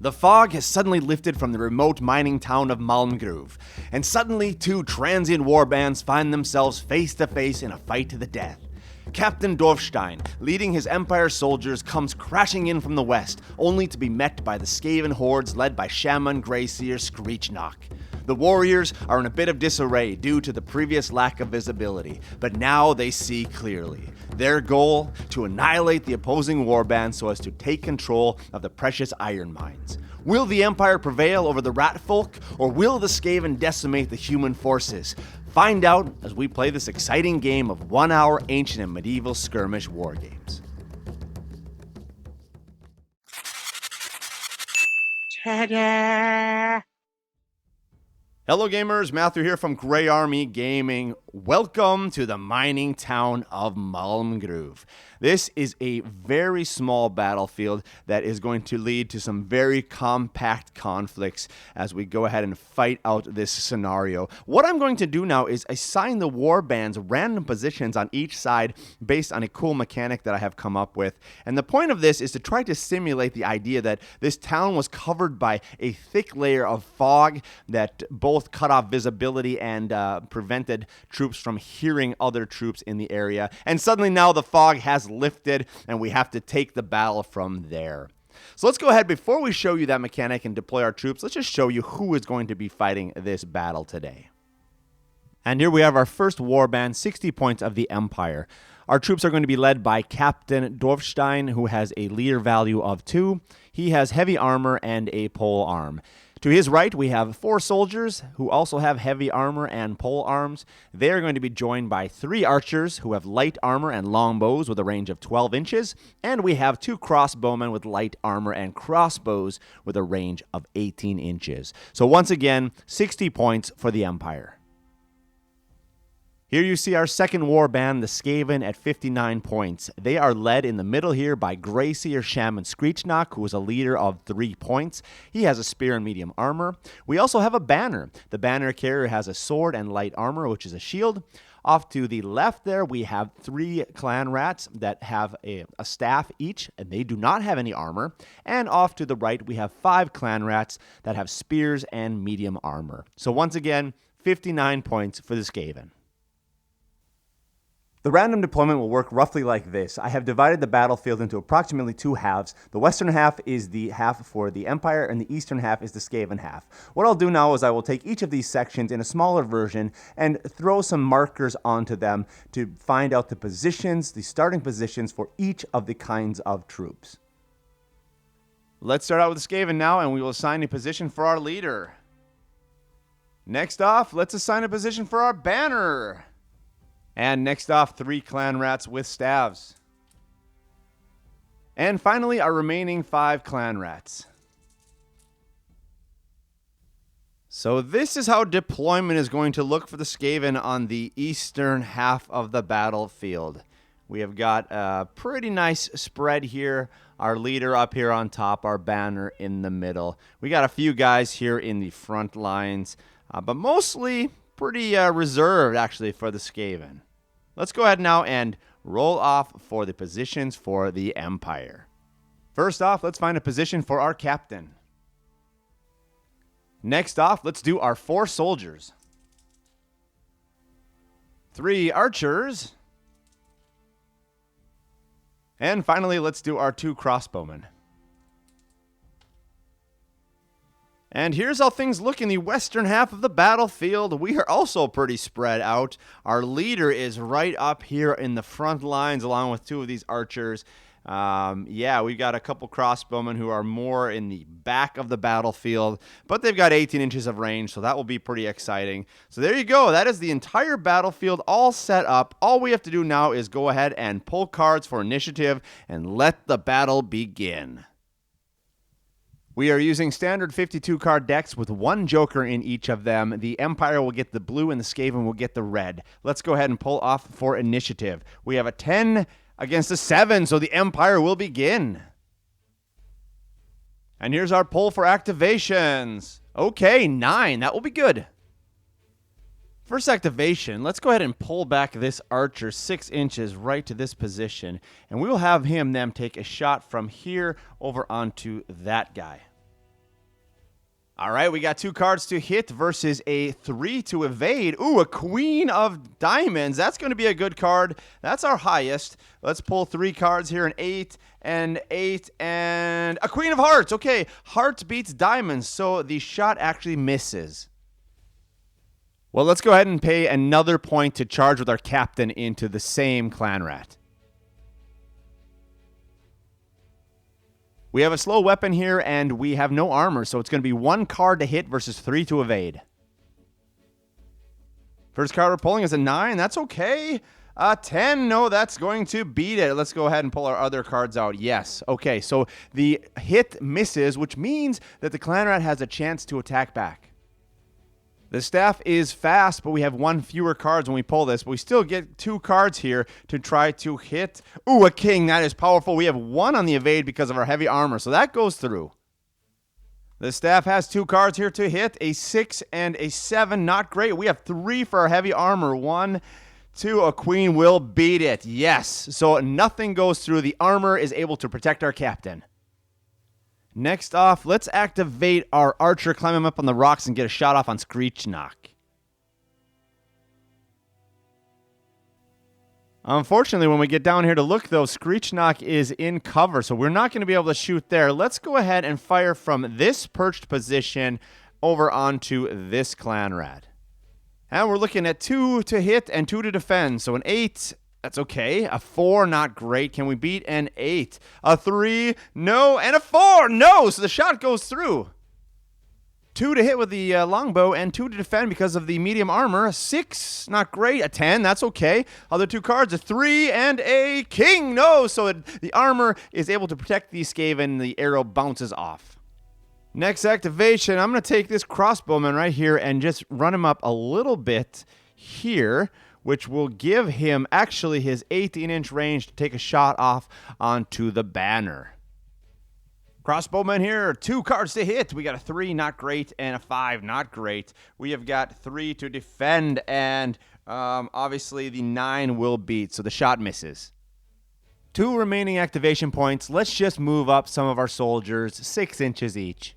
The fog has suddenly lifted from the remote mining town of Malmgruv, and suddenly two transient warbands find themselves face to face in a fight to the death. Captain Dorfstein, leading his Empire soldiers, comes crashing in from the west, only to be met by the Skaven hordes led by Shaman Gray Seer Skreechnawk. The warriors are in a bit of disarray due to the previous lack of visibility, but now they see clearly. Their goal? To annihilate the opposing warband so as to take control of the precious iron mines. Will the Empire prevail over the Ratfolk, or will the Skaven decimate the human forces? Find out as we play this exciting game of 1-hour ancient and medieval skirmish wargames. Ta-da! Hello gamers, Matthew here from Grey Army Gaming. Welcome to the mining town of Malmgruv. This is a very small battlefield that is going to lead to some very compact conflicts as we go ahead and fight out this scenario. What I'm going to do now is assign the warbands random positions on each side based on a cool mechanic that I have come up with. And the point of this is to try to simulate the idea that this town was covered by a thick layer of fog that both cut off visibility and prevented troops from hearing other troops in the area. And suddenly now the fog has lifted and we have to take the battle from there. So let's go ahead, before we show you that mechanic and deploy our troops, let's just show you who is going to be fighting this battle today. And here we have our first warband, 60 points of the Empire. Our troops are going to be led by Captain Dorfstein, who has a leader value of 2. He has heavy armor and a pole arm. To his right, we have 4 soldiers who also have heavy armor and pole arms. They are going to be joined by 3 archers who have light armor and longbows with a range of 12 inches. And we have 2 crossbowmen with light armor and crossbows with a range of 18 inches. So once again, 60 points for the Empire. Here you see our second warband, the Skaven, at 59 points. They are led in the middle here by Gray Seer Shaman Skreechnawk, who is a leader of 3 points. He has a spear and medium armor. We also have a banner. The banner carrier has a sword and light armor, which is a shield. Off to the left there, we have 3 clan rats that have a staff each, and they do not have any armor. And off to the right, we have 5 clan rats that have spears and medium armor. So once again, 59 points for the Skaven. The random deployment will work roughly like this. I have divided the battlefield into approximately 2 halves. The western half is the half for the Empire, and the eastern half is the Skaven half. What I'll do now is I will take each of these sections in a smaller version and throw some markers onto them to find out the positions, the starting positions for each of the kinds of troops. Let's start out with the Skaven now, and we will assign a position for our leader. Next off, let's assign a position for our banner. And next off, 3 clan rats with staves. And finally, our remaining 5 clan rats. So this is how deployment is going to look for the Skaven on the eastern half of the battlefield. We have got a pretty nice spread here. Our leader up here on top, our banner in the middle. We got a few guys here in the front lines, but mostly pretty reserved actually for the Skaven. Let's go ahead now and roll off for the positions for the Empire. First off, let's find a position for our captain. Next off, let's do our 4 soldiers. 3 archers. And finally, let's do our 2 crossbowmen. And here's how things look in the western half of the battlefield. We are also pretty spread out. Our leader is right up here in the front lines along with 2 of these archers. We've got a couple crossbowmen who are more in the back of the battlefield, but they've got 18 inches of range, so that will be pretty exciting. So there you go. That is the entire battlefield all set up. All we have to do now is go ahead and pull cards for initiative and let the battle begin. We are using standard 52-card decks with 1 joker in each of them. The Empire will get the blue and the Skaven will get the red. Let's go ahead and pull off for initiative. We have a 10 against a 7, so the Empire will begin. And here's our pull for activations. Okay, 9. That will be good. First activation, let's go ahead and pull back this archer 6 inches right to this position. And we will have him then take a shot from here over onto that guy. All right, we got 2 cards to hit versus a 3 to evade. Ooh, a Queen of Diamonds. That's going to be a good card. That's our highest. Let's pull 3 cards here, an 8 and 8 and a Queen of Hearts. Okay, Hearts beats Diamonds, so the shot actually misses. Well, let's go ahead and pay another point to charge with our captain into the same clan rat. We have a slow weapon here, and we have no armor, so it's going to be 1 card to hit versus 3 to evade. First card we're pulling is a 9. That's okay. 10. No, that's going to beat it. Let's go ahead and pull our other cards out. Yes. Okay, so the hit misses, which means that the clan rat has a chance to attack back. The staff is fast, but we have 1 fewer cards when we pull this. But we still get 2 cards here to try to hit. Ooh, a king. That is powerful. We have 1 on the evade because of our heavy armor, so that goes through. The staff has 2 cards here to hit. A 6 and a 7. Not great. We have 3 for our heavy armor. 1, 2. A queen will beat it. Yes. So nothing goes through. The armor is able to protect our captain. Next off, let's activate our archer, climb him up on the rocks, and get a shot off on Skreechnawk. Unfortunately, when we get down here to look, though, Skreechnawk is in cover, so we're not going to be able to shoot there. Let's go ahead and fire from this perched position over onto this clan rat. And we're looking at 2 to hit and 2 to defend, so an 8... That's okay. A 4, not great. Can we beat an 8? A 3, no. And a 4, no. So the shot goes through. 2 to hit with the longbow and 2 to defend because of the medium armor. A 6, not great. A 10, that's okay. Other 2 cards, a 3 and a king, no. So the armor is able to protect the Skaven. The arrow bounces off. Next activation, I'm going to take this crossbowman right here and just run him up a little bit here, which will give him actually his 18-inch range to take a shot off onto the banner. Crossbowman here, 2 cards to hit. We got a 3, not great, and a 5, not great. We have got 3 to defend, and obviously the 9 will beat, so the shot misses. 2 remaining activation points. Let's just move up some of our soldiers, 6 inches each.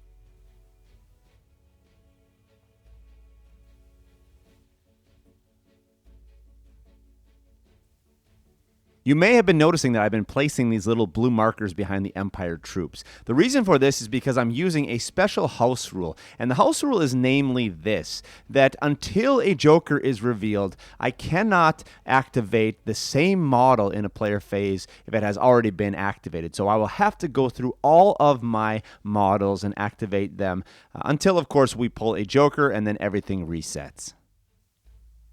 You may have been noticing that I've been placing these little blue markers behind the Empire troops. The reason for this is because I'm using a special house rule, and the house rule is namely this, that until a Joker is revealed, I cannot activate the same model in a player phase if it has already been activated. So I will have to go through all of my models and activate them until, of course, we pull a Joker and then everything resets.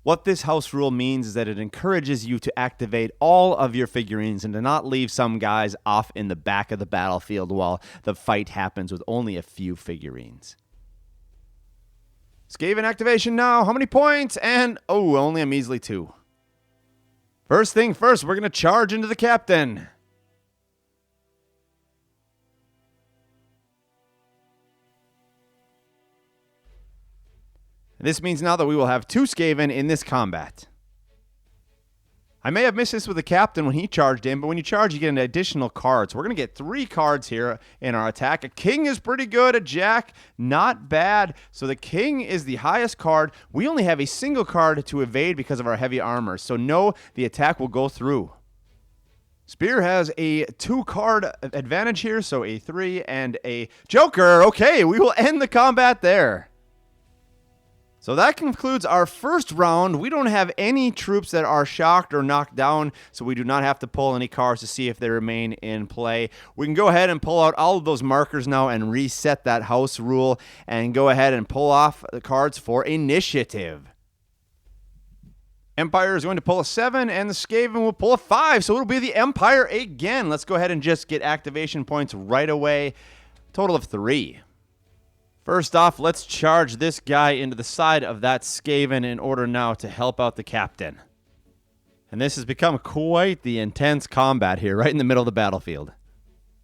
What this house rule means is that it encourages you to activate all of your figurines and to not leave some guys off in the back of the battlefield while the fight happens with only a few figurines. Skaven activation now. How many points? And, oh, only a measly 2. First thing first, we're going to charge into the captain. This means now that we will have 2 Skaven in this combat. I may have missed this with the captain when he charged in, but when you charge, you get an additional card. So we're going to get 3 cards here in our attack. A king is pretty good. A jack, not bad. So the king is the highest card. We only have a single card to evade because of our heavy armor. So no, the attack will go through. Spear has a 2-card advantage here, so a 3 and a Joker. Okay, we will end the combat there. So that concludes our first round. We don't have any troops that are shocked or knocked down, so we do not have to pull any cards to see if they remain in play. We can go ahead and pull out all of those markers now and reset that house rule and go ahead and pull off the cards for initiative. Empire is going to pull a 7, and the Skaven will pull a 5, so it'll be the Empire again. Let's go ahead and just get activation points right away. Total of 3. First off, let's charge this guy into the side of that Skaven in order now to help out the captain. And this has become quite the intense combat here, right in the middle of the battlefield.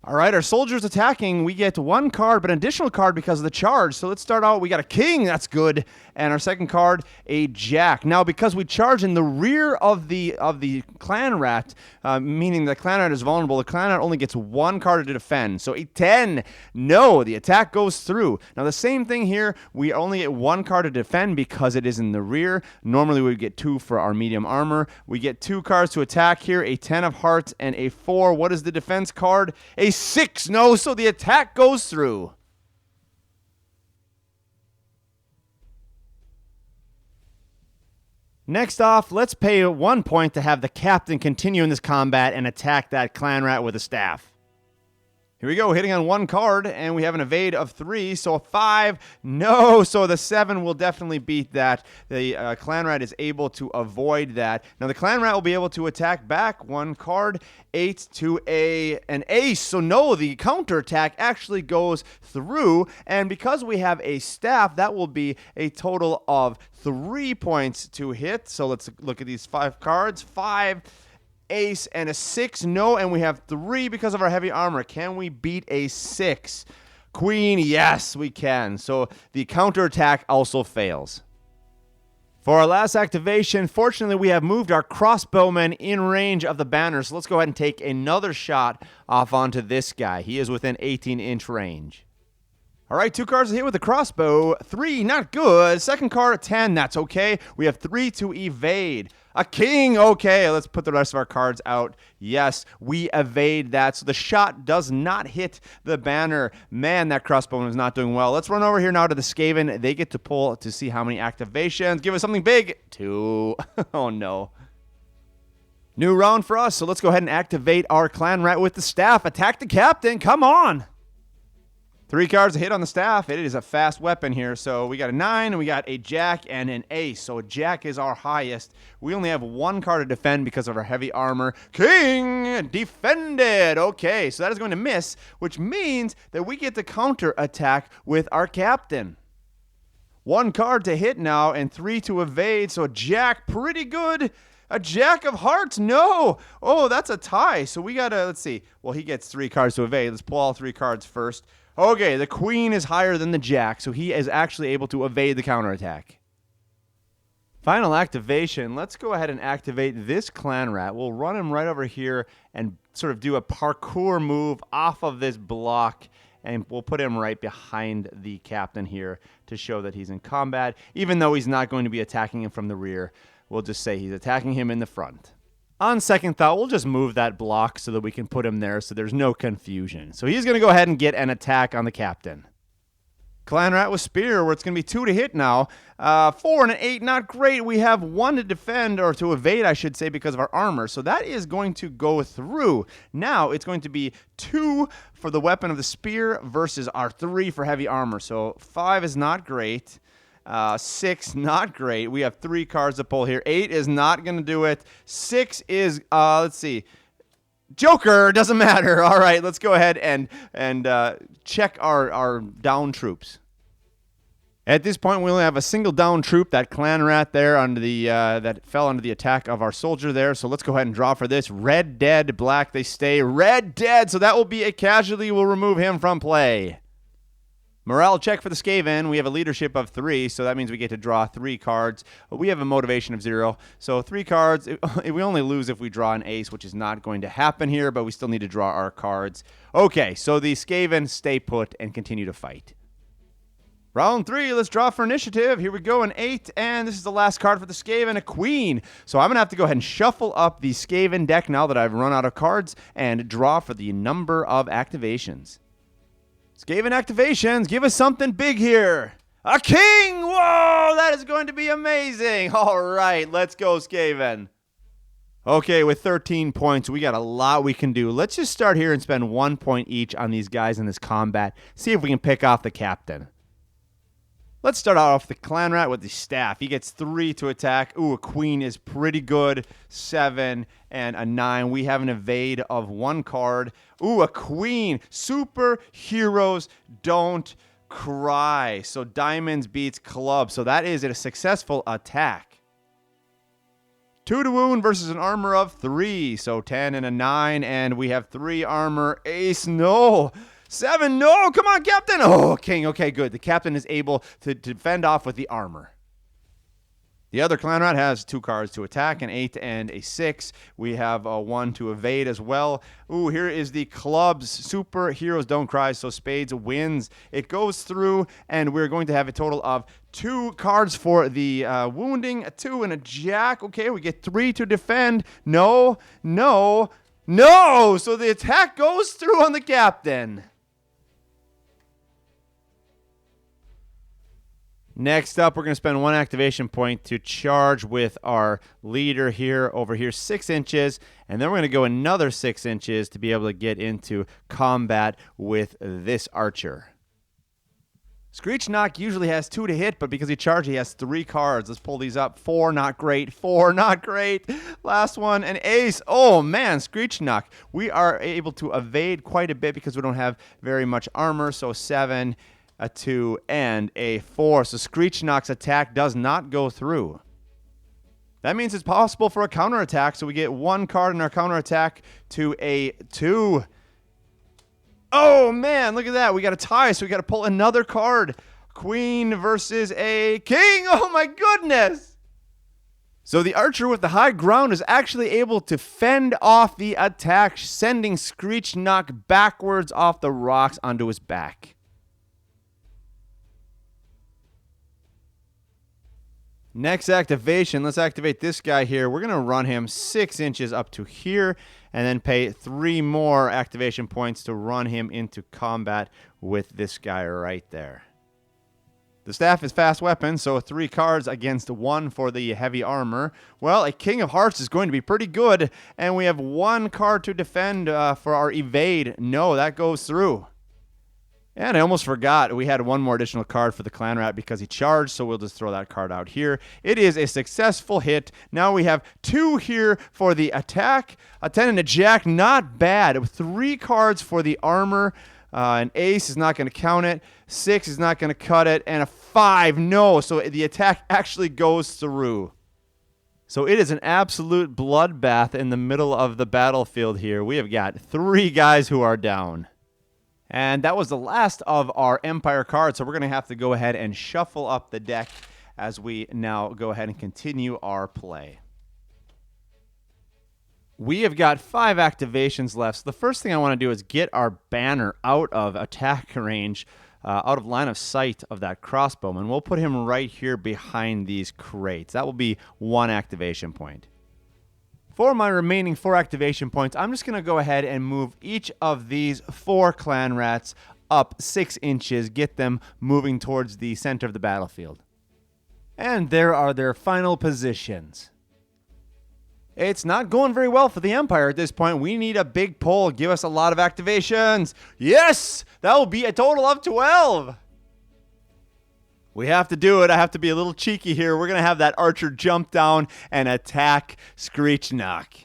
All right, our soldiers attacking. We get one card, but an additional card because of the charge. So let's start out. We got a king. That's good. And our second card, a jack. Now, because we charge in the rear of the clan rat, meaning the clan rat is vulnerable, the clan rat only gets one card to defend. So a 10. No, the attack goes through. Now, the same thing here. We only get one card to defend because it is in the rear. Normally, we would get 2 for our medium armor. We get 2 cards to attack here, a 10 of hearts and a 4. What is the defense card? A 6. No, so the attack goes through. Next off, let's pay 1 point to have the captain continue in this combat and attack that clan rat with a staff. Here we go, hitting on 1 card, and we have an evade of 3, so a 5. No, so the 7 will definitely beat that. The clan rat is able to avoid that. Now, the clan rat will be able to attack back 1 card, 8 to an ace. So no, the counterattack actually goes through, and because we have a staff, that will be a total of 3 points to hit. So let's look at these 5 cards. 5, ace, and a 6. No, and we have 3 because of our heavy armor. Can we beat a 6? Queen, yes, we can. So the counterattack also fails. For our last activation, fortunately, we have moved our crossbowmen in range of the banner. So let's go ahead and take another shot off onto this guy. He is within 18-inch range. All right, 2 cards to hit with the crossbow. 3, not good. Second card, 10, that's okay. We have 3 to evade. A king, okay. Let's put the rest of our cards out. Yes, we evade that. So the shot does not hit the banner. Man, that crossbow is not doing well. Let's run over here now to the Skaven. They get to pull to see how many activations. Give us something big. 2. Oh, no. New round for us, so let's go ahead and activate our clan rat with the staff. Attack the captain. Come on. 3 cards to hit on the staff. It is a fast weapon here. So we got a 9, and we got a jack and an ace. So a jack is our highest. We only have 1 card to defend because of our heavy armor. King defended. Okay, so that is going to miss, which means that we get the counter attack with our captain. 1 card to hit now and 3 to evade. So a jack, pretty good. A jack of hearts, no. Oh, that's a tie. So we got to, let's see. Well, he gets 3 cards to evade. Let's pull all 3 cards first. Okay, the queen is higher than the jack, so he is actually able to evade the counterattack. Final activation. Let's go ahead and activate this clan rat. We'll run him right over here and sort of do a parkour move off of this block, and we'll put him right behind the captain here to show that he's in combat. Even though he's not going to be attacking him from the rear, we'll just say he's attacking him in the front. On second thought, we'll just move that block so that we can put him there so there's no confusion. So he's going to go ahead and get an attack on the captain. Clan rat with spear, where it's going to be 2 to hit now. 4 and an 8, not great. We have 1 to defend, or to evade, I should say, because of our armor. So that is going to go through. Now it's going to be 2 for the weapon of the spear versus our 3 for heavy armor. So 5 is not great. 6, not great. We have 3 cards to pull here. 8 is not going to do it. 6 is, let's see. Joker, doesn't matter. All right, let's go ahead and check our down troops. At this point, we only have a single down troop, that clan rat there under the that fell under the attack of our soldier there. So let's go ahead and draw for this. Red dead, black they stay. Red dead, so that will be a casualty. We'll remove him from play. Morale check for the Skaven. We have a leadership of 3, so that means we get to draw 3 cards. We have a motivation of 0, so 3 cards. We only lose if we draw an ace, which is not going to happen here, but we still need to draw our cards. Okay, so the Skaven stay put and continue to fight. Round 3, let's draw for initiative. Here we go, an 8, and this is the last card for the Skaven, a queen. So I'm going to have to go ahead and shuffle up the Skaven deck now that I've run out of cards and draw for the number of activations. Skaven activations, give us something big here. A king! Whoa, that is going to be amazing. All right, let's go, Skaven. Okay, with 13 points, we got a lot we can do. Let's just start here and spend 1 point each on these guys in this combat. See if we can pick off the captain. Let's start off the clan rat with the staff. He gets 3 to attack. Ooh, a queen is pretty good. 7 and a 9. We have an evade of 1 card. Ooh, a queen. Superheroes don't cry. So diamonds beats club. So that is a successful attack. 2 to wound versus an armor of 3. So 10 and a 9, and we have 3 armor. Ace, no. 7, no. Come on, Captain. Oh, King. Okay, good. The Captain is able to defend off with the armor. The other clan rat has 2 cards to attack, an 8 and a 6. We have a 1 to evade as well. Ooh, here is the clubs. Superheroes don't cry, so spades wins. It goes through, and we're going to have a total of 2 cards for the wounding, a 2 and a jack. Okay, we get 3 to defend. No, no, no! So the attack goes through on the Captain. Next up, we're going to spend 1 activation point to charge with our leader here, over here, 6 inches. And then we're going to go another 6 inches to be able to get into combat with this archer. Skreechnawk usually has 2 to hit, but because he charged, he has 3 cards. Let's pull these up. 4, not great. 4, not great. Last one, an ace. Oh, man, Skreechnawk. We are able to evade quite a bit because we don't have very much armor. So 7, a 2, and a 4. So Skreechnawk's attack does not go through. That means it's possible for a counterattack, so we get 1 card in our counterattack to a 2. Oh, man, look at that. We got a tie, so we got to pull another card. Queen versus a king. Oh, my goodness. So the archer with the high ground is actually able to fend off the attack, sending Skreechnawk backwards off the rocks onto his back. Next activation, let's activate this guy here. We're going to run him 6 inches up to here and then pay 3 more activation points to run him into combat with this guy right there. The staff is fast weapon, so 3 cards against 1 for the heavy armor. Well, a King of Hearts is going to be pretty good, and we have 1 card to defend for our evade. No, that goes through. And I almost forgot we had 1 more additional card for the clan rat because he charged, so we'll just throw that card out here. It is a successful hit. Now we have 2 here for the attack, a 10 and a jack, not bad. With 3 cards for the armor, an ace is not going to count it, 6 is not going to cut it, and a 5, no. So the attack actually goes through. So it is an absolute bloodbath in the middle of the battlefield here. We have got 3 guys who are down. And that was the last of our Empire cards, so we're going to have to go ahead and shuffle up the deck as we now go ahead and continue our play. We have got 5 activations left, so the first thing I want to do is get our banner out of attack range, out of line of sight of that crossbowman. We'll put him right here behind these crates. That will be 1 activation point. For my remaining 4 activation points, I'm just going to go ahead and move each of these 4 clan rats up 6 inches, get them moving towards the center of the battlefield. And there are their final positions. It's not going very well for the Empire at this point. We need a big pull. Give us a lot of activations. Yes! That will be a total of 12. We have to do it. I have to be a little cheeky here. We're going to have that archer jump down and attack Skreechnawk.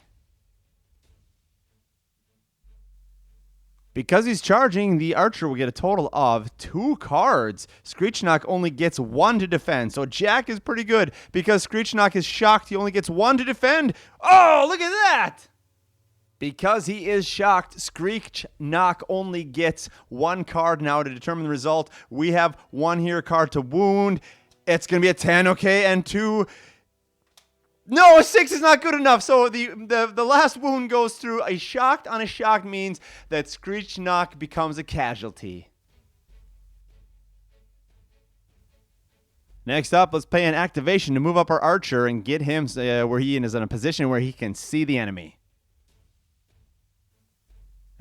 Because he's charging, the archer will get a total of 2 cards. Skreechnawk only gets 1 to defend. So Jack is pretty good. Because Skreechnawk is shocked, he only gets 1 to defend. Oh, look at that! Because he is shocked, Skreechnawk only gets 1 card now to determine the result. We have 1 here card to wound. It's going to be a 10, okay, and 2. No, a 6 is not good enough. So the last wound goes through. A shocked on a shocked means that Skreechnawk becomes a casualty. Next up, let's pay an activation to move up our archer and get him where he is in a position where he can see the enemy.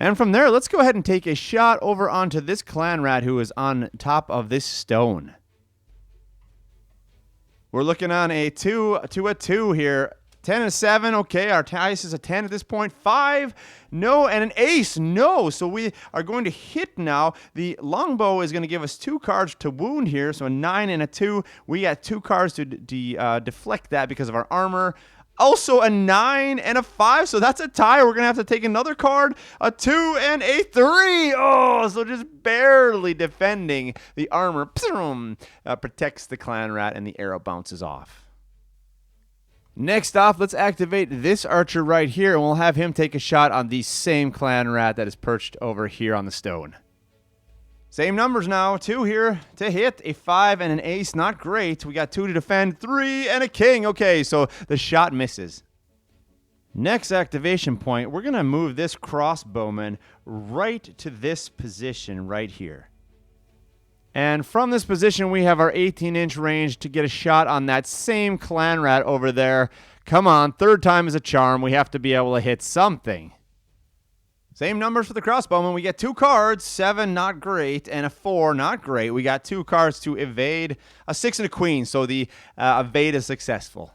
And from there, let's go ahead and take a shot over onto this clan rat who is on top of this stone. We're looking on a 2 to a 2 here. 10 and a 7, okay. Our dice is a 10 at this point. 5, no, and an ace, no. So we are going to hit now. The longbow is going to give us 2 cards to wound here. So a 9 and a 2. We got 2 cards to deflect that because of our armor. Also a 9 and a 5, so that's a tie. We're going to have to take another card, a 2 and a 3. Oh, so just barely defending. The armor protects the clan rat, and the arrow bounces off. Next off, let's activate this archer right here, and we'll have him take a shot on the same clan rat that is perched over here on the stone. Same numbers now. 2 here to hit, a 5 and an ace. Not great. We got 2 to defend, 3 and a king. Okay, so the shot misses. Next activation point, we're going to move this crossbowman right to this position right here. And from this position, we have our 18-inch range to get a shot on that same clan rat over there. Come on, 3rd time is a charm. We have to be able to hit something. Same numbers for the crossbowman. We get 2 cards, 7, not great, and a 4, not great. We got 2 cards to evade, a 6 and a queen, so the evade is successful.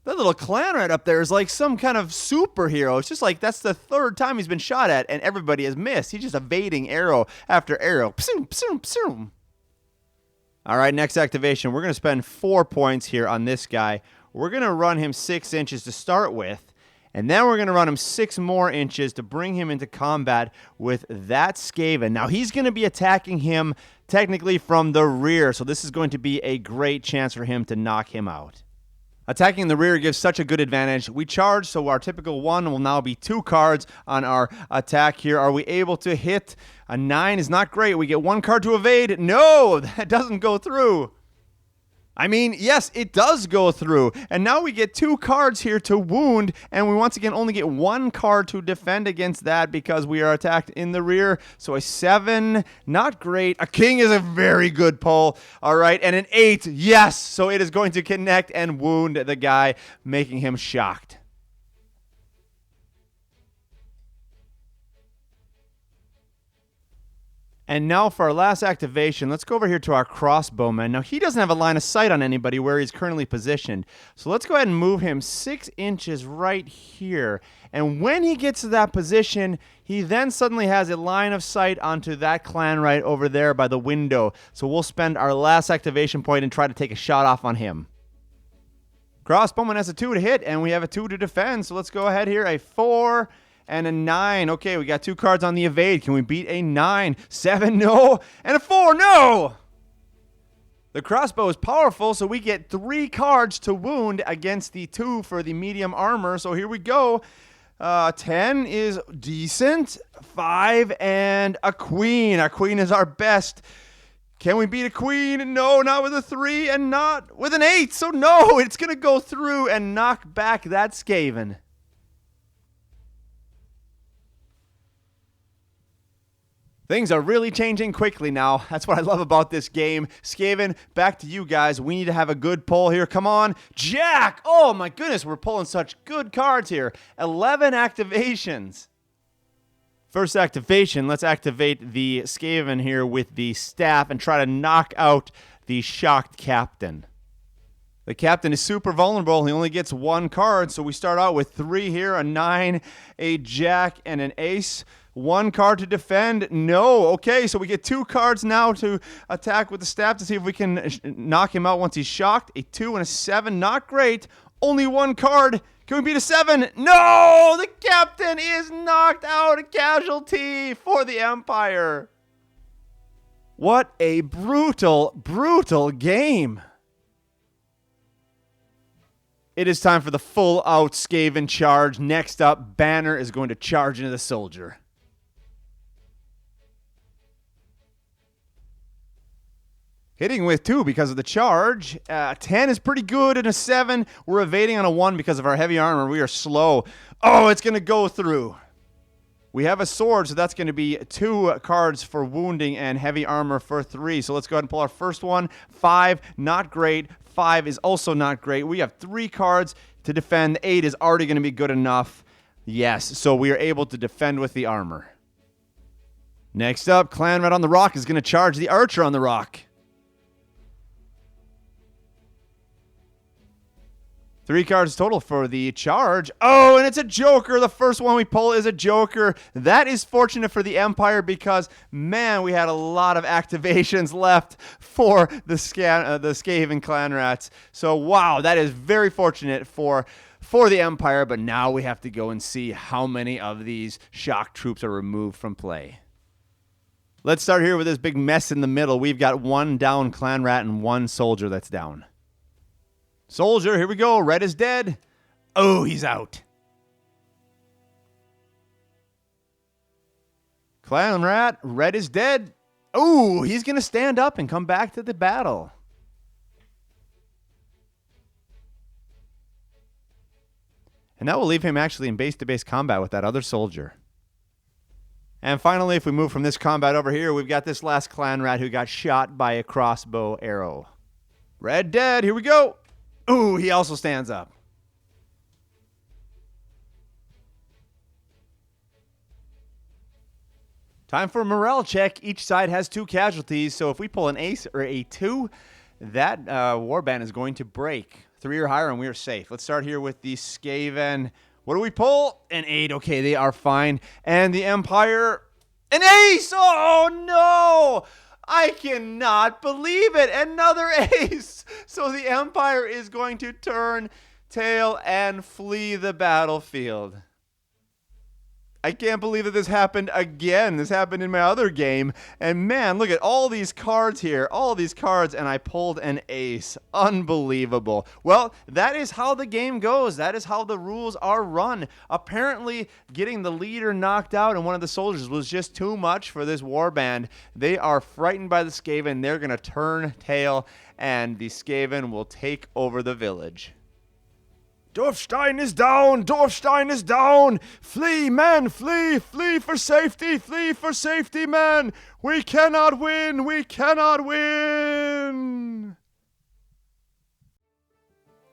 That little clan rat up there is like some kind of superhero. It's just like that's the 3rd time he's been shot at, and everybody has missed. He's just evading arrow after arrow. Psoom, psoom, psoom. All right, next activation. We're going to spend 4 points here on this guy. We're going to run him 6 inches to start with, and then we're going to run him 6 more inches to bring him into combat with that Skaven. Now, he's going to be attacking him technically from the rear, so this is going to be a great chance for him to knock him out. Attacking the rear gives such a good advantage. We charge, so our typical 1 will now be 2 cards on our attack here. Are we able to hit? A 9 is not great. We get 1 card to evade. No, that doesn't go through. I mean, yes, it does go through. And now we get 2 cards here to wound, and we once again only get 1 card to defend against that because we are attacked in the rear. So a 7, not great. A king is a very good pull. All right, and an 8, yes. So it is going to connect and wound the guy, making him shocked. And now for our last activation, let's go over here to our crossbowman. Now, he doesn't have a line of sight on anybody where he's currently positioned. So let's go ahead and move him 6 inches right here. And when he gets to that position, he then suddenly has a line of sight onto that clan right over there by the window. So we'll spend our last activation point and try to take a shot off on him. Crossbowman has a 2 to hit, and we have a 2 to defend. So let's go ahead here, a 4... and a 9. Okay, we got 2 cards on the evade. Can we beat a 9? 7, no. And a 4, no. The crossbow is powerful, so we get 3 cards to wound against the 2 for the medium armor. So here we go. 10 is decent. 5 and a queen. A queen is our best. Can we beat a queen? No, not with a 3 and not with an 8. So no, it's going to go through and knock back that Skaven. Things are really changing quickly now. That's what I love about this game. Skaven, back to you guys. We need to have a good pull here. Come on. Jack! Oh my goodness, we're pulling such good cards here. 11 activations. First activation, let's activate the Skaven here with the staff and try to knock out the shocked captain. The captain is super vulnerable. He only gets 1 card, so we start out with 3 here, a 9, a jack, and an ace. 1 card to defend. No. Okay, so we get 2 cards now to attack with the staff to see if we can knock him out once he's shocked. A 2 and a 7. Not great. Only 1 card. Can we beat a 7? No! The captain is knocked out. A casualty for the Empire. What a brutal, brutal game. It is time for the full-out Skaven charge. Next up, Banner is going to charge into the soldier. Hitting with 2 because of the charge. 10 is pretty good, and a 7. We're evading on a 1 because of our heavy armor. We are slow. Oh, it's going to go through. We have a sword, so that's going to be 2 cards for wounding and heavy armor for 3. So let's go ahead and pull our first one. 5, not great. 5 is also not great. We have 3 cards to defend. 8 is already going to be good enough. Yes, so we are able to defend with the armor. Next up, Clan Red on the Rock is going to charge the Archer on the Rock. 3 cards total for the charge. Oh, and it's a Joker. The first one we pull is a Joker. That is fortunate for the Empire because, man, we had a lot of activations left for the Skaven clan rats. So, wow, that is very fortunate for the Empire. But now we have to go and see how many of these shock troops are removed from play. Let's start here with this big mess in the middle. We've got 1 down clan rat and 1 soldier that's down. Soldier, here we go. Red is dead. Oh, he's out. Clan Rat, red is dead. Oh, he's going to stand up and come back to the battle. And that will leave him actually in base-to-base combat with that other soldier. And finally, if we move from this combat over here, we've got this last Clan Rat who got shot by a crossbow arrow. Red dead. Here we go. Ooh, he also stands up. Time for a morale check. Each side has 2 casualties, so if we pull an ace or a 2, that warband is going to break. 3 or higher, and we are safe. Let's start here with the Skaven. What do we pull? An 8. Okay, they are fine. And the Empire, an ace! Oh, no! I cannot believe it. Another ace. So the Empire is going to turn tail and flee the battlefield. I can't believe that this happened again. This happened in my other game. And man, look at all these cards here. All these cards, and I pulled an ace. Unbelievable. Well, that is how the game goes. That is how the rules are run. Apparently, getting the leader knocked out and one of the soldiers was just too much for this warband. They are frightened by the Skaven. They're going to turn tail, and the Skaven will take over the village. Dorfstein is down! Dorfstein is down! Flee, man! Flee! Flee for safety! Flee for safety, man! We cannot win! We cannot win!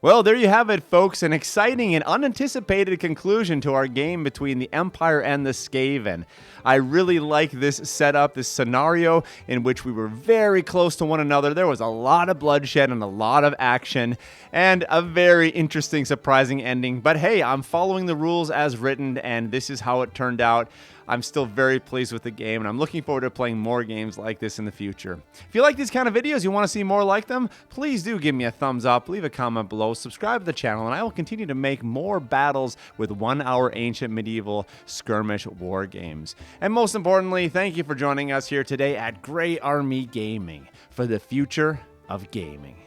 Well, there you have it, folks. An exciting and unanticipated conclusion to our game between the Empire and the Skaven. I really like this setup, this scenario in which we were very close to one another. There was a lot of bloodshed and a lot of action and a very interesting, surprising ending. But hey, I'm following the rules as written, and this is how it turned out. I'm still very pleased with the game, and I'm looking forward to playing more games like this in the future. If you like these kind of videos, you want to see more like them, please do give me a thumbs up, leave a comment below, subscribe to the channel, and I will continue to make more battles with 1-hour ancient medieval skirmish war games. And most importantly, thank you for joining us here today at Gray Army Gaming for the future of gaming.